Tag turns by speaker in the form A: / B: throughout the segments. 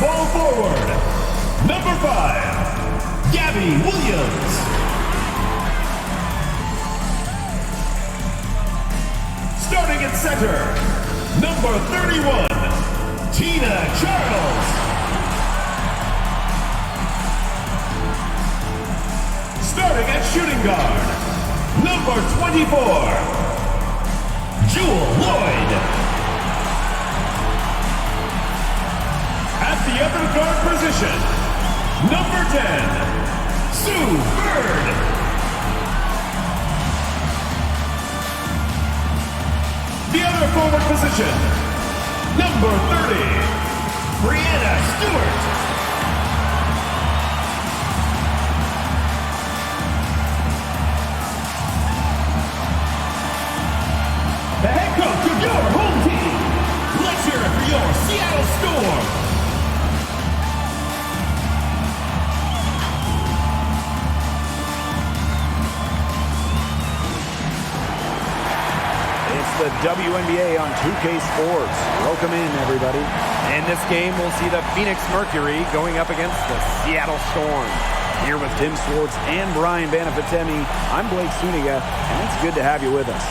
A: Small forward, number 5, Gabby Williams. Starting at center, number 31, Tina Charles. Starting at shooting guard, number 24, Jewel Lloyd. At the other guard position, number 10, Sue Bird. The other forward position, number 30, Brianna Stewart. The head coach of your home team, let's hear it for your Seattle Storm.
B: It's the WNBA on 2K Sports. Welcome in, everybody.
C: In this game, we'll see the Phoenix Mercury going up against the Seattle Storm.
B: Here with Tim Swartz and Brian Banafitemi, I'm Blake Suniga, and it's good to have you with us.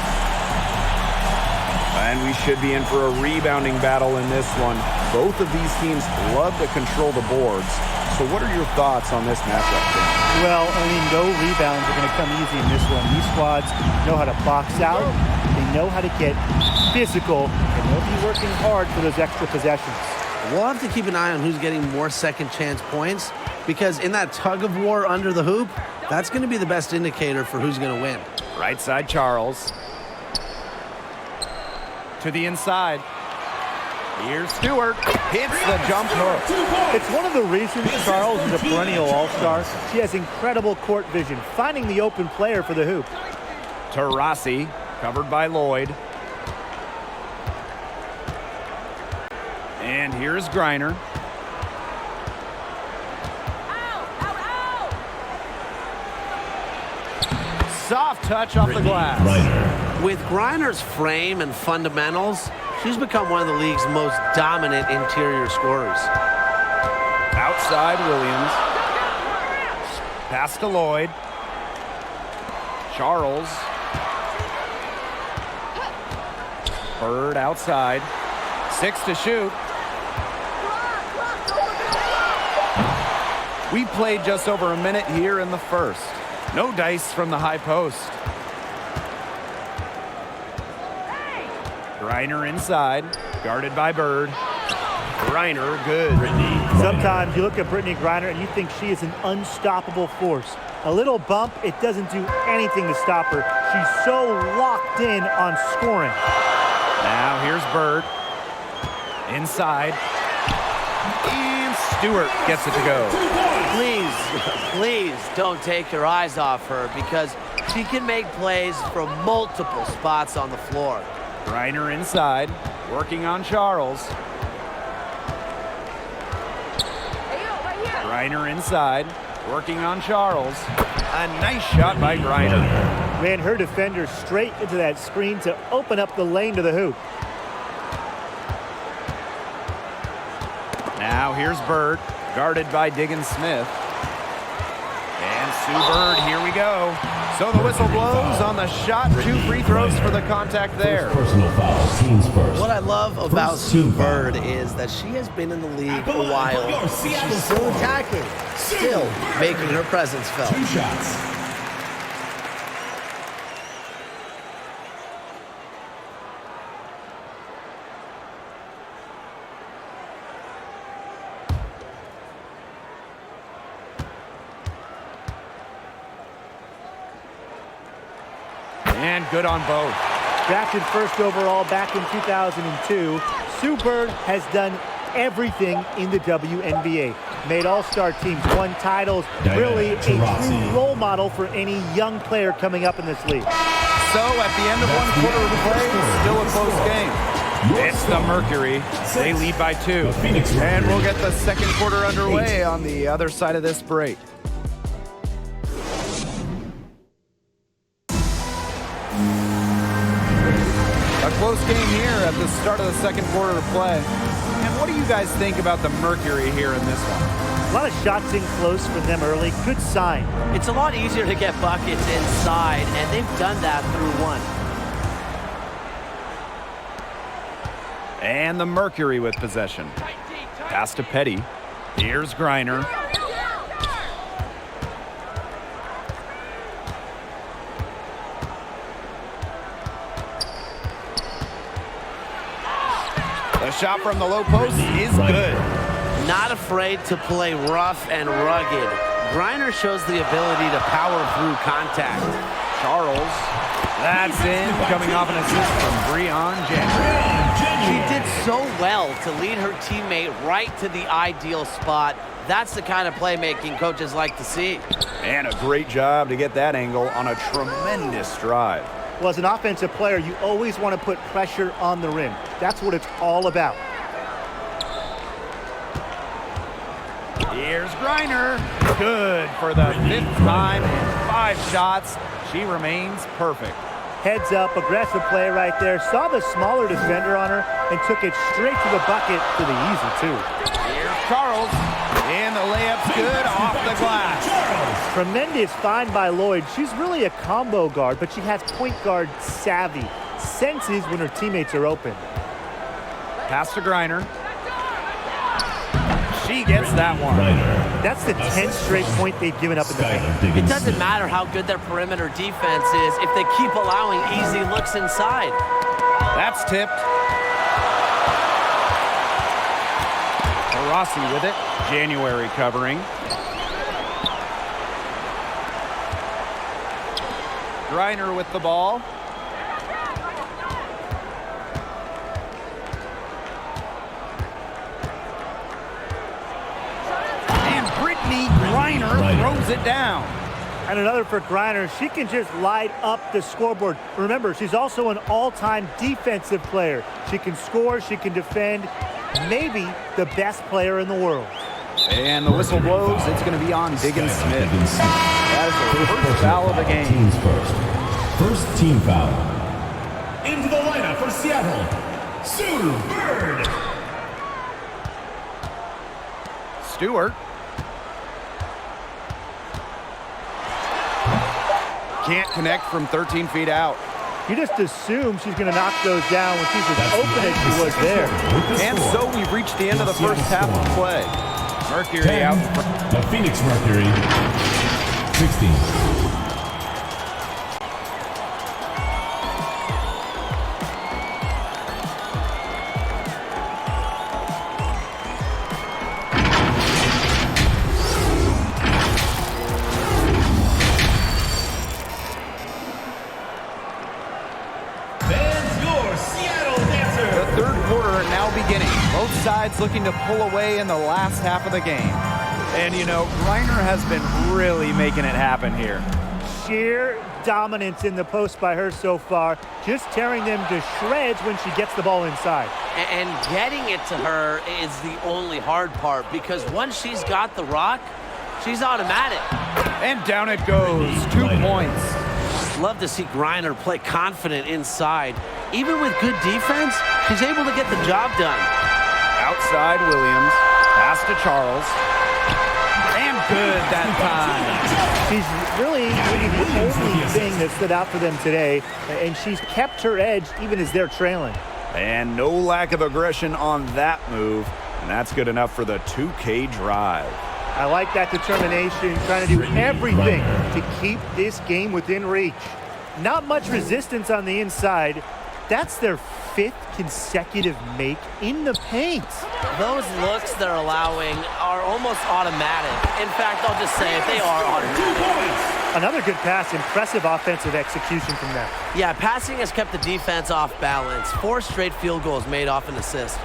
B: And we should be in for a rebounding battle in this one. Both of these teams love to control the boards. So what are your thoughts on this matchup, Tim?
D: Well, I mean, no rebounds are going to come easy in this one. These squads know how to box out. They know how to get physical, and they'll be working hard for those extra possessions.
E: We'll have to keep an eye on who's getting more second chance points, because in that tug of war under the hoop, that's going to be the best indicator for who's going to win.
C: Right side, Charles. To the inside. Here's Stewart. Hits the jump hook.
D: It's one of the reasons Charles is a perennial all-star. She has incredible court vision, finding the open player for the hoop.
C: Taurasi, covered by Lloyd. And here's Griner. Soft touch off the glass.
E: With Griner's frame and fundamentals, she's become one of the league's most dominant interior scorers.
C: Outside, Williams. Pass to Lloyd. Charles. Bird outside. 6 to shoot. We played just over a minute here in the first. No dice from the high post. Griner inside, guarded by Bird. Griner, good.
D: Sometimes you look at Brittney Griner and you think she is an unstoppable force. A little bump, it doesn't do anything to stop her. She's so locked in on scoring.
C: Now here's Bird. Inside. And Stewart gets it to go.
E: Please don't take your eyes off her, because she can make plays from multiple spots on the floor.
C: Griner inside, working on Charles. Griner inside, working on Charles. A nice shot by Griner.
D: Ran her defender straight into that screen to open up the lane to the hoop.
C: Now here's Bird, guarded by Diggins Smith. And Sue Bird, here we go. So the whistle blows on the shot. 2 free throws for the contact there.
A: Personal foul, teams first.
E: What I love about Sue Bird is that she has been in the league a while. She's still attacking, still making her presence felt.
A: 2 shots.
C: And good on both.
D: Drafted first overall back in 2002, Sue Bird has done everything in the WNBA. Made all-star teams, won titles, really a true role model for any young player coming up in this league.
C: So at the end of one quarter of the play, still a close game. It's the Mercury. They lead by 2. And we'll get the second quarter underway on the other side of this break. A close game here at the start of the second quarter of play. And what do you guys think about the Mercury here in this one?
D: A lot of shots in close from them early. Good sign.
F: It's a lot easier to get buckets inside, and they've done that through one.
C: And the Mercury with possession. Pass to Petty. Here's Griner. The shot from the low post is good.
E: Not afraid to play rough and rugged. Griner shows the ability to power through contact.
C: Charles. That's in, coming off an assist from Breon January.
F: She did so well to lead her teammate right to the ideal spot. That's the kind of playmaking coaches like to see.
B: And a great job to get that angle on a tremendous drive.
D: Well, as an offensive player, you always want to put pressure on the rim. That's what it's all about.
C: Here's Griner. Good for the 5th time in 5 shots. She remains perfect.
D: Heads up, aggressive play right there. Saw the smaller defender on her and took it straight to the bucket for the easy two.
C: Here's Charles. And the layup's good off the glass.
D: Tremendous find by Lloyd. She's really a combo guard, but she has point guard savvy. Senses when her teammates are open.
C: Pass to Griner. She gets that one.
D: That's the 10th straight point they've given up in the paint.
F: It doesn't matter how good their perimeter defense is if they keep allowing easy looks inside.
C: That's tipped. Rossi with it. January covering. Griner with the ball. And Brittney Griner throws it down.
D: And another for Griner. She can just light up the scoreboard. Remember, she's also an all-time defensive player. She can score, she can defend. Maybe the best player in the world.
B: And the whistle blows. It's going to be on Diggins Smith. That is the first foul of the game.
A: First team foul. Into the lineup for Seattle, Sue Bird.
C: Stewart. Can't connect from 13 feet out.
D: You just assume she's going to knock those down when she's as open as she was there.
B: And so we've reached the end of the first half of play.
C: Mercury out.
A: The Phoenix Mercury, 16.
C: Both sides looking to pull away in the last half of the game. And, you know, Griner has been really making it happen here.
D: Sheer dominance in the post by her so far, just tearing them to shreds when she gets the ball inside.
F: And getting it to her is the only hard part, because once she's got the rock, she's automatic.
C: And down it goes. 2 points.
E: Love to see Griner play confident inside. Even with good defense, she's able to get the job done.
C: Outside Williams. Pass to Charles. And good that time.
D: She's really the only thing that stood out for them today, and she's kept her edge even as they're trailing.
B: And no lack of aggression on that move. And that's good enough for the 2K drive.
D: I like that determination, trying to do everything to keep this game within reach. Not much resistance on the inside. That's their 5th consecutive make in the paint.
F: Those looks they're allowing are almost automatic. In fact, I'll just say it, they are automatic.
D: Another good pass, impressive offensive execution from them.
F: Yeah, passing has kept the defense off balance. 4 straight field goals made off an assist.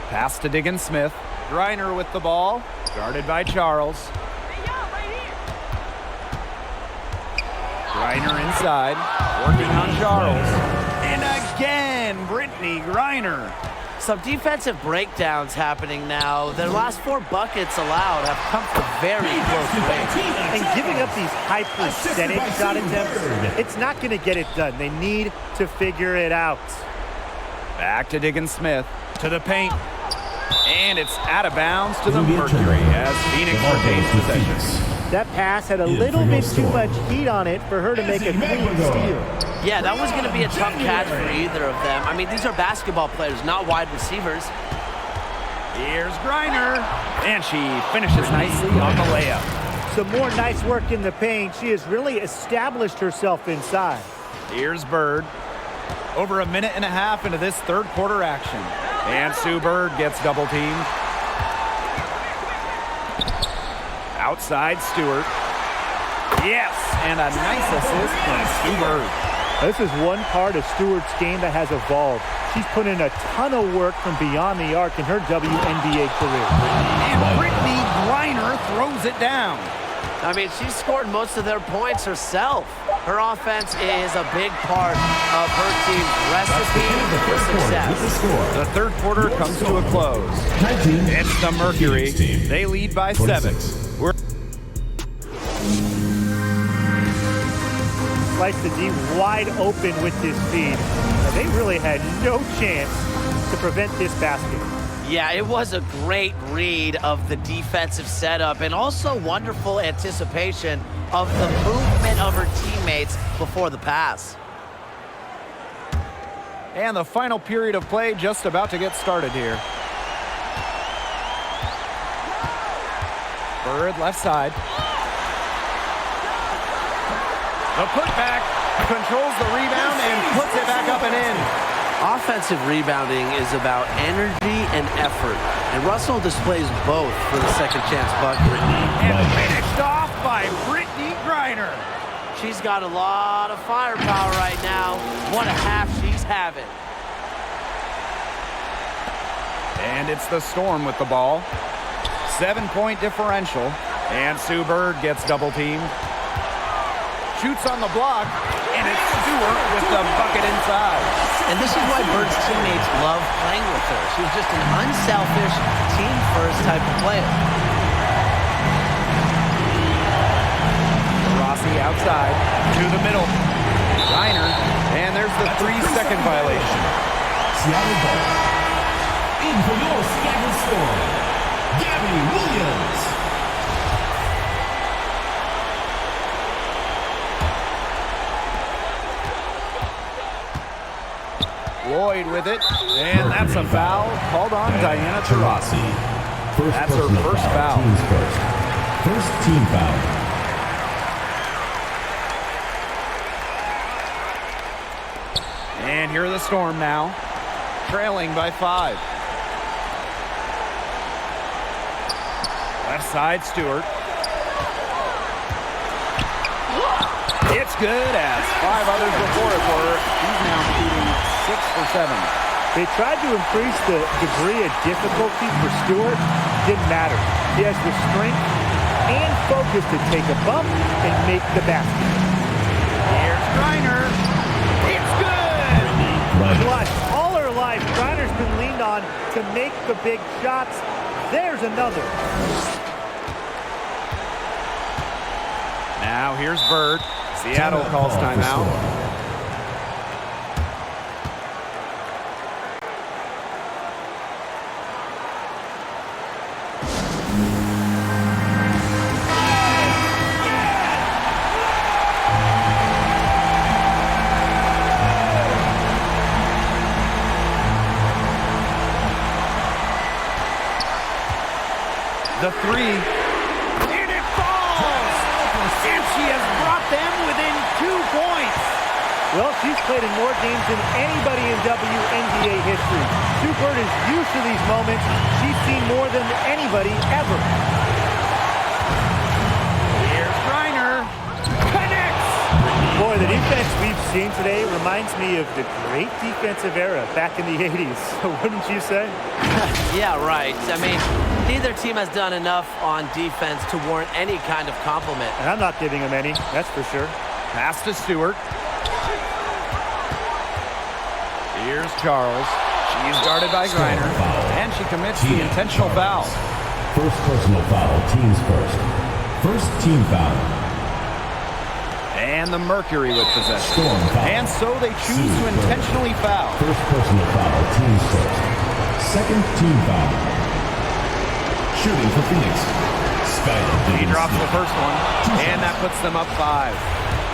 C: Pass to Diggins Smith. Griner with the ball, guarded by Charles. Griner inside, working on Charles. And again, Brittney Griner.
F: Some defensive breakdowns happening now. Their last 4 buckets allowed have come from very close range.
D: And giving up these high percentage shot attempts, it's not going to get it done. They need to figure it out.
C: Back to Diggins Smith. To the paint.
B: And it's out of bounds to the Mercury as Phoenix retains possession.
D: That pass had a little bit too much heat on it for her to make a clean steal.
F: Yeah, that was going to be a tough catch for either of them. I mean, these are basketball players, not wide receivers.
B: Here's Griner, and she finishes nicely on the layup.
D: Some more nice work in the paint. She has really established herself inside.
B: Here's Bird. Over a minute and a half into this third quarter action. And Sue Bird gets double teamed. Outside Stewart. Yes, and a nice assist from Sue Bird.
D: This is one part of Stewart's game that has evolved. She's put in a ton of work from beyond the arc in her WNBA career.
B: And Brittney Griner throws it down.
F: I mean, she's scored most of their points herself. Her offense is a big part of her team's recipe for success.
B: The third quarter comes to a close. It's the Mercury. They lead by 7.
D: Slice the D wide open with this feed. They really had no chance to prevent this basket.
F: Yeah, it was a great read of the defensive setup and also wonderful anticipation of the movement of her teammates before the pass.
B: And the final period of play just about to get started here. Bird left side. The putback controls the rebound and puts it back up and in.
E: Offensive rebounding is about energy and effort, and Russell displays both for the second chance bucket.
B: And finished off by Brittney Griner.
F: She's got a lot of firepower right now. What a half she's having.
B: And it's the Storm with the ball. 7-point differential, and Sue Bird gets double teamed. Shoots on the block, and it's Stewart with the bucket inside.
E: And this is why Bird's teammates love playing with her. She's just an unselfish, team-first type of player.
B: Rossi outside to the middle. Griner, and there's the 3-second violation.
A: Seattle ball. In for your Seattle Storm, Gabby Williams.
B: Lloyd with it, and that's a foul called on Diana Taurasi. That's her first foul.
A: Team's first team foul.
B: And here are the Storm now, trailing by 5. Left side, Stewart. It's good as 5 others before it were. He's now shooting 6 for 7.
D: They tried to increase the degree of difficulty for Stewart. Didn't matter. He has the strength and focus to take a bump and make the basket.
B: Here's Griner. It's good!
D: Clutch. All her life, Griner's been leaned on to make the big shots. There's another.
B: Now here's Bird. Seattle calls timeout. The 3. And it falls! And she has brought them within 2 points.
D: Well, she's played in more games than anybody in WNBA history. Sue Bird is used to these moments. She's seen more than anybody ever.
B: Here's Griner. Connects!
D: Boy, the defense we've seen today reminds me of the great defensive era back in the 80s. Wouldn't you say?
F: Yeah, right. I mean, neither team has done enough on defense to warrant any kind of compliment.
D: And I'm not giving them any, that's for sure.
B: Pass to Stewart. Here's Charles. She's guarded by Griner. And she commits the intentional foul.
A: First personal foul, team's first. First team foul.
B: And the Mercury with possession.
A: Storm foul.
B: And so they choose to intentionally foul.
A: First personal foul, team's first. Second team foul. Shooting for Phoenix.
B: He drops the first one, and that puts them up 5.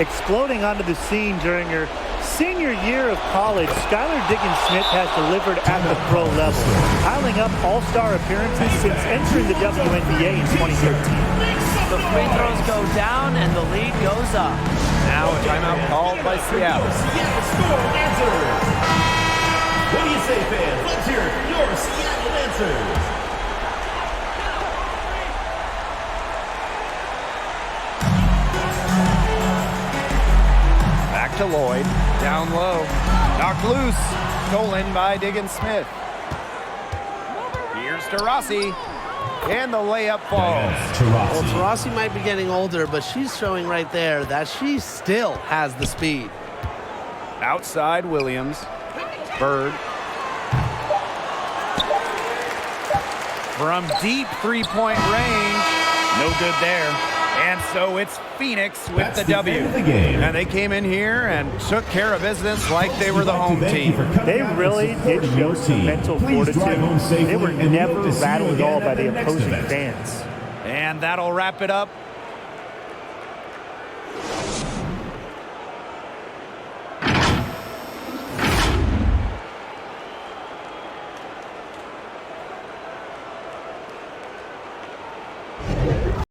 D: Exploding onto the scene during her senior year of college, Skylar Diggins-Smith has delivered at the pro level, piling up all-star appearances since entering the WNBA in 2013.
F: The free throws go down and the lead goes up.
B: Now a timeout called by Seattle.
A: Seattle score answers. What do you say, fans? Let's hear it for your Seattle answers.
B: Back to Lloyd, down low, knocked loose, stolen by Diggins-Smith. Here's to Rossi, and the layup falls.
E: Well, Taurasi might be getting older, but she's showing right there that she still has the speed.
B: Outside Williams, Bird. From deep three-point range, no good there. And so it's Phoenix with the W.
A: End of the game.
B: And they came in here and took care of business like they were the home team.
D: They really did show some mental fortitude. They were never rattled at all by the opposing fans.
B: And that'll wrap it up